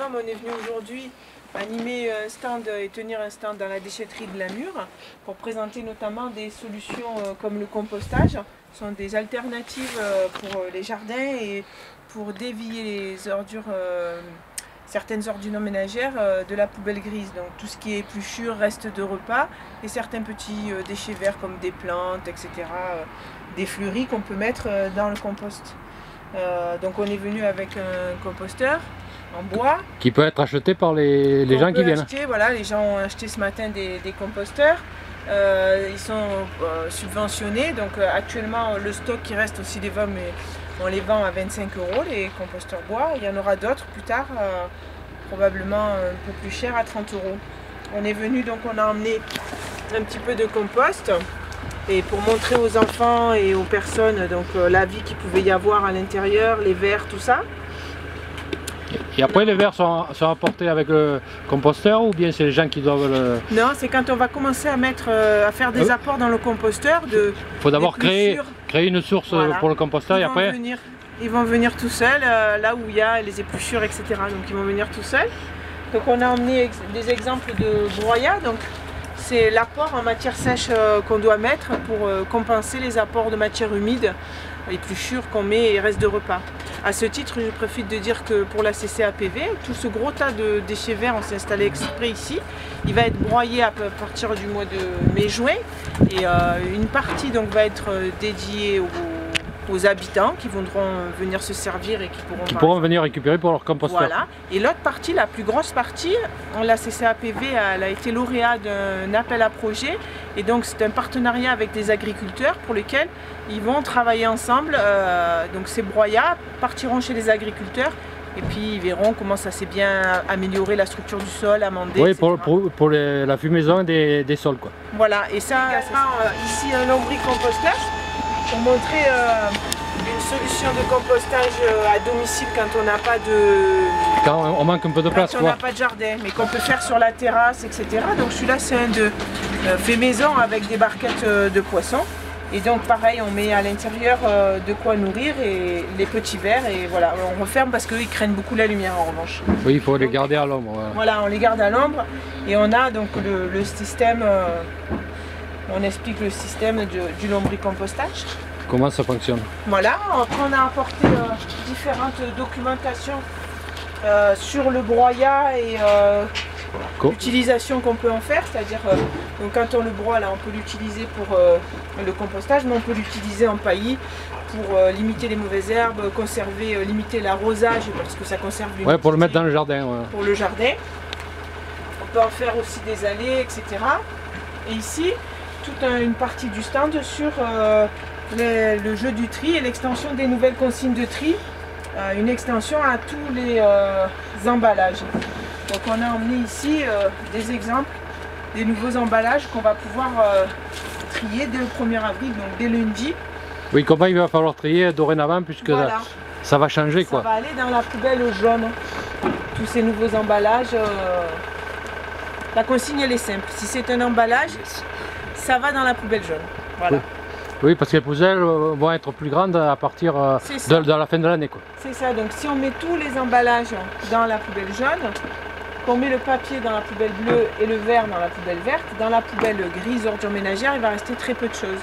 Com, on est venu aujourd'hui animer un stand et tenir un stand dans la déchetterie de Lamur pour présenter notamment des solutions comme le compostage. Ce sont des alternatives pour les jardins et pour dévier les ordures, certaines ordures non ménagères de la poubelle grise. Donc tout ce qui est épluchures, restes de repas et certains petits déchets verts comme des plantes, etc. Des fleuris qu'on peut mettre dans le compost. Donc on est venu avec un composteur en bois. Qui peut être acheté par les gens qui viennent. Voilà, les gens ont acheté ce matin des composteurs. Ils sont subventionnés, donc actuellement le stock qui reste aussi les vend, mais on les vend à 25 € les composteurs bois. Il y en aura d'autres plus tard, probablement un peu plus cher à 30 €. On est venu, donc on a emmené un petit peu de compost. Et pour montrer aux enfants et aux personnes donc, la vie qu'il pouvait y avoir à l'intérieur, les vers, tout ça. Et après les vers sont apportés avec le composteur ou bien c'est les gens qui doivent le... Non, c'est quand on va commencer à mettre, à faire des apports dans le composteur. Il faut d'abord créer une source pour le composteur et après... Ils vont venir tout seuls, là où il y a les épluchures, etc. Donc ils vont venir tout seuls. Donc on a emmené des exemples de broyat. Donc c'est l'apport en matière sèche qu'on doit mettre pour compenser les apports de matière humide, épluchures qu'on met et restes de repas. À ce titre, je profite de dire que pour la CCAPV, tout ce gros tas de déchets verts, on s'est installé exprès ici. Il va être broyé à partir du mois de mai-juin et une partie donc, va être dédiée aux habitants qui voudront venir se servir et qui pourront venir récupérer pour leur composteur. Voilà. Et l'autre partie, la plus grosse partie, la CCAPV elle a été lauréate d'un appel à projet et donc c'est un partenariat avec des agriculteurs pour lequel ils vont travailler ensemble. Donc ces broyats partiront chez les agriculteurs et puis ils verront comment ça s'est bien amélioré la structure du sol, amendé. Oui, pour la fumaison des sols, quoi. Voilà, et ça ici un lombricomposteur pour montrer une solution de compostage à domicile quand on n'a pas de... Quand on manque un peu de place, quand on n'a pas de jardin, mais qu'on peut faire sur la terrasse, etc. Donc celui-là c'est un de fait maison avec des barquettes de poissons. Et donc pareil, on met à l'intérieur de quoi nourrir et les petits vers et voilà, on referme parce qu'ils craignent beaucoup la lumière en revanche. Oui, il faut les garder à l'ombre. Voilà, on les garde à l'ombre et on a donc le système... On explique le système du lombricompostage. Comment ça fonctionne? Voilà, après on a apporté différentes documentations sur le broyat et l'utilisation qu'on peut en faire. C'est-à-dire, quand on le broie, là, on peut l'utiliser pour le compostage, mais on peut l'utiliser en paillis pour limiter les mauvaises herbes, conserver, limiter l'arrosage parce que ça conserve l'humidité. Ouais, pour le mettre dans le jardin. Ouais. Pour le jardin. On peut en faire aussi des allées, etc. Et ici, toute une partie du stand sur le jeu du tri et l'extension des nouvelles consignes de tri, une extension à tous les emballages. Donc on a emmené ici des exemples des nouveaux emballages qu'on va pouvoir trier dès le 1er avril, donc dès lundi. Oui, comment il va falloir trier dorénavant puisque voilà. Ça va changer quoi. Ça va aller dans la poubelle jaune, tous ces nouveaux emballages. La consigne elle est simple, si c'est un emballage, ça va dans la poubelle jaune. Voilà. Oui, parce que les poubelles vont être plus grandes à partir de la fin de l'année. C'est ça, donc si on met tous les emballages dans la poubelle jaune, qu'on met le papier dans la poubelle bleue et le verre dans la poubelle verte, dans la poubelle grise ordures ménagères, il va rester très peu de choses.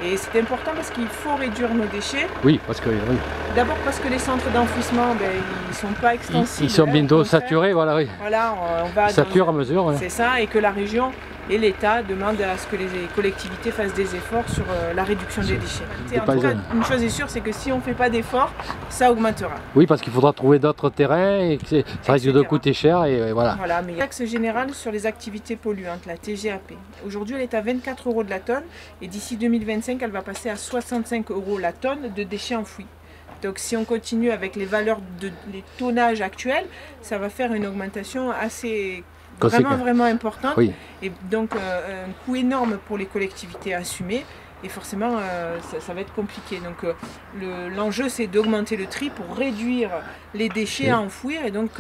Et c'est important parce qu'il faut réduire nos déchets. Oui, parce que... Oui. D'abord parce que les centres d'enfouissement, ils ne sont pas extensibles. Ils sont bientôt saturés, voilà, oui. Voilà, on va... Sature à mesure. Ouais. C'est ça, et que la région et l'État demandent à ce que les collectivités fassent des efforts sur la réduction des déchets. En tout cas, une chose est sûre, c'est que si on ne fait pas d'efforts, ça augmentera. Oui, parce qu'il faudra trouver d'autres terrains et que ça risque de coûter cher et voilà. Voilà, mais il y a la taxe générale sur les activités polluantes, la TGAP. Aujourd'hui, elle est à 24 € de la tonne et d'ici 2025, elle va passer à 65 € la tonne de déchets enfouis. Donc si on continue avec les valeurs les tonnages actuels, ça va faire une augmentation assez vraiment importante. Oui. Et donc un coût énorme pour les collectivités à assumer. Et forcément, ça va être compliqué. Donc l'enjeu, c'est d'augmenter le tri pour réduire les déchets à enfouir et donc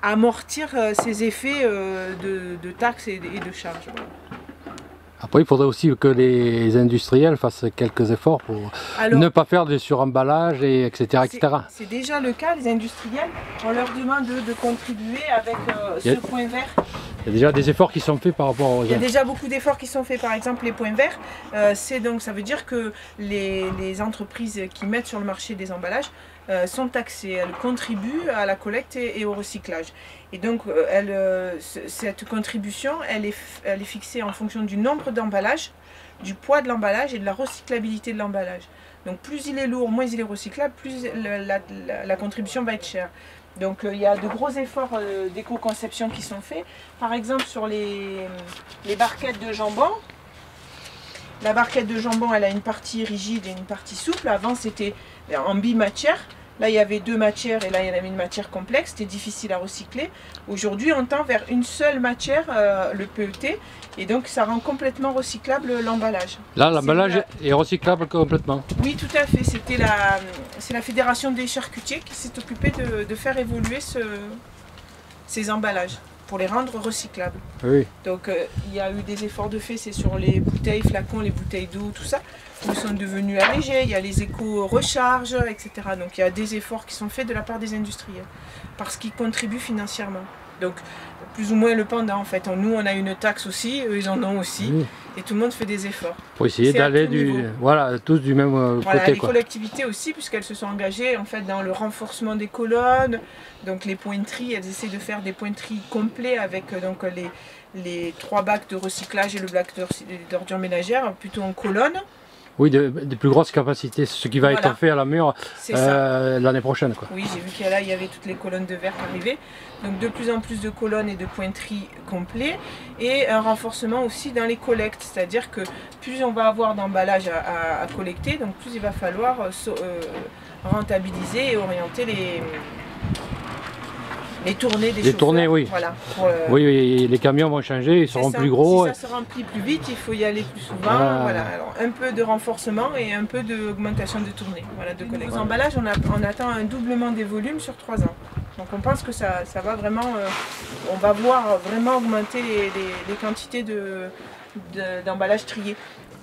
amortir ces effets de taxes et de charges. Voilà. Oui, il faudrait aussi que les industriels fassent quelques efforts pour ne pas faire de suremballage, etc. C'est déjà le cas, les industriels, on leur demande de contribuer avec ce point vert. Il y a déjà des efforts qui sont faits par rapport aux... Il y a déjà beaucoup d'efforts qui sont faits, par exemple les points verts, ça veut dire que les entreprises qui mettent sur le marché des emballages sont taxées, elles contribuent à la collecte et au recyclage. Et donc cette contribution, elle est fixée en fonction du nombre d'emballages, du poids de l'emballage et de la recyclabilité de l'emballage. Donc plus il est lourd, moins il est recyclable, plus la contribution va être chère. Donc il y a de gros efforts d'éco-conception qui sont faits. Par exemple sur les barquettes de jambon. La barquette de jambon, elle a une partie rigide et une partie souple. Avant c'était en bimatière. Là il y avait deux matières et là il y avait une matière complexe. C'était difficile à recycler. Aujourd'hui on tend vers une seule matière, le PET. Et donc ça rend complètement recyclable l'emballage. Là l'emballage est recyclable complètement. Oui, tout à fait. C'est la Fédération des charcutiers qui s'est occupée de faire évoluer ces emballages pour les rendre recyclables. Oui. Donc il y a eu des efforts de fait, c'est sur les bouteilles, flacons, les bouteilles d'eau, tout ça. Ils sont devenus allégés, il y a les éco-recharges, etc. Donc il y a des efforts qui sont faits de la part des industriels parce qu'ils contribuent financièrement. Donc plus ou moins le pendant en fait. Nous on a une taxe aussi, eux ils en ont aussi. Oui. Et tout le monde fait des efforts. Pour essayer d'aller tous du même côté. Les collectivités aussi, puisqu'elles se sont engagées en fait dans le renforcement des colonnes. Donc les pointeries, elles essaient de faire des pointeries complets avec donc les 3 bacs de recyclage et le bac d'ordures ménagères, plutôt en colonne. Oui, de plus grosses capacités, ce qui va être fait à la mur l'année prochaine. Quoi. Oui, j'ai vu qu'il y avait toutes les colonnes de verre arriver. Donc de plus en plus de colonnes et de pointeries complets. Et un renforcement aussi dans les collectes. C'est-à-dire que plus on va avoir d'emballage à collecter, donc plus il va falloir rentabiliser et orienter les tournées des chauffeurs. Tournées, oui. Voilà, oui, les camions vont changer, ils seront plus gros. Si ça se remplit plus vite, il faut y aller plus souvent. Voilà. Alors, un peu de renforcement et un peu d'augmentation de tournées, de collecte. Les emballages, on attend un doublement des volumes sur 3 ans. Donc on pense que ça va vraiment, on va voir vraiment augmenter les quantités d'emballages triés.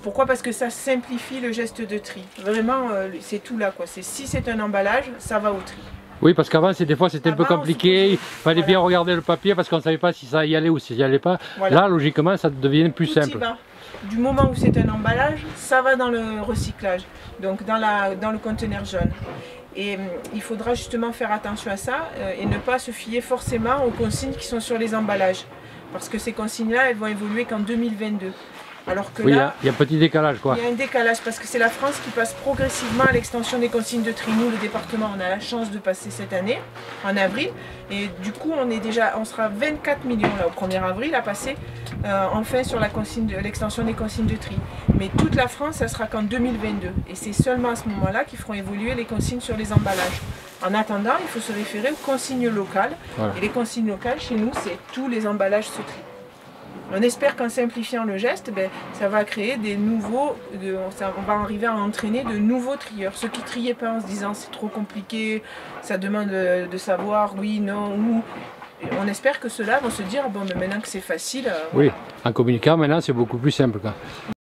Pourquoi? Parce que ça simplifie le geste de tri. Vraiment, c'est tout là, quoi. Si c'est un emballage, ça va au tri. Oui, parce qu'avant, des fois, c'était un peu compliqué. Il fallait bien regarder le papier parce qu'on ne savait pas si ça y allait ou si ça y allait pas. Là, logiquement, ça devient plus simple. Du moment où c'est un emballage, ça va dans le recyclage, donc dans le conteneur jaune. Et il faudra justement faire attention à ça et ne pas se fier forcément aux consignes qui sont sur les emballages. Parce que ces consignes-là, elles vont évoluer qu'en 2022. Alors que là, il y a un petit décalage quoi. Il y a un décalage parce que c'est la France qui passe progressivement à l'extension des consignes de tri. Nous, le département, on a la chance de passer cette année, en avril. Et du coup, on sera 24 millions là, au 1er avril à passer enfin sur l'extension des consignes de tri. Mais toute la France, ça sera qu'en 2022. Et c'est seulement à ce moment-là qu'ils feront évoluer les consignes sur les emballages. En attendant, il faut se référer aux consignes locales. Voilà. Et les consignes locales, chez nous, c'est tous les emballages se trient. On espère qu'en simplifiant le geste, ça va créer des nouveaux, on va arriver à entraîner de nouveaux trieurs. Ceux qui ne triaient pas en se disant c'est trop compliqué, ça demande de savoir oui, non, ou. On espère que ceux-là vont se dire bon, mais maintenant que c'est facile. Oui, en communiquant maintenant c'est beaucoup plus simple. Quoi.